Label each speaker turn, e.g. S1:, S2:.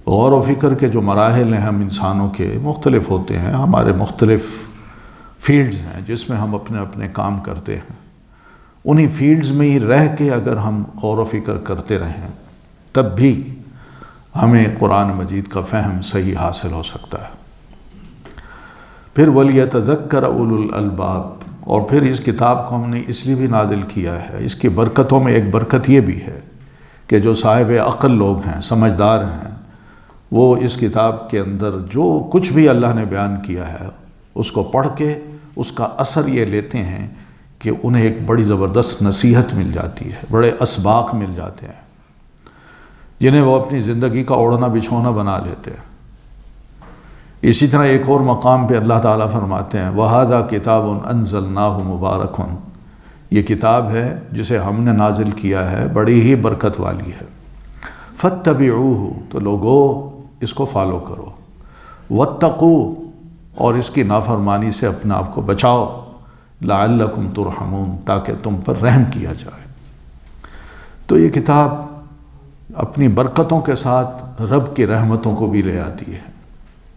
S1: غور و فکر کے جو مراحل ہیں ہم انسانوں کے مختلف ہوتے ہیں، ہمارے مختلف فیلڈز ہیں جس میں ہم اپنے اپنے کام کرتے ہیں، انہی فیلڈز میں ہی رہ کے اگر ہم غور و فکر کرتے رہیں تب بھی ہمیں قرآن مجید کا فہم صحیح حاصل ہو سکتا ہے۔ پھر وَلْيَتَذَكَّرَ أُولُو الْأَلْبَابِ، اور پھر اس کتاب کو ہم نے اس لیے بھی نازل کیا ہے، اس کی برکتوں میں ایک برکت یہ بھی ہے کہ جو صاحب عقل لوگ ہیں، سمجھدار ہیں، وہ اس کتاب کے اندر جو کچھ بھی اللہ نے بیان کیا ہے اس کو پڑھ کے اس کا اثر یہ لیتے ہیں کہ انہیں ایک بڑی زبردست نصیحت مل جاتی ہے، بڑے اسباق مل جاتے ہیں جنہیں وہ اپنی زندگی کا اوڑھنا بچھونا بنا لیتے ہیں۔ اسی طرح ایک اور مقام پہ اللہ تعالیٰ فرماتے ہیں وَهَذَا كِتَابٌ أَنزَلْنَاهُ مُبَارَكٌ، یہ کتاب ہے جسے ہم نے نازل کیا ہے، بڑی ہی برکت والی ہے۔ فَاتَّبِعُوهُ، تو لوگو اس کو فالو کرو، وَاتَّقُوا، اور اس کی نافرمانی سے اپنے آپ کو بچاؤ، لَعَلَّكُمْ تُرْحَمُونَ، تاکہ تم پر رحم کیا جائے۔ تو یہ کتاب اپنی برکتوں کے ساتھ رب کی رحمتوں کو بھی لے آتی ہے۔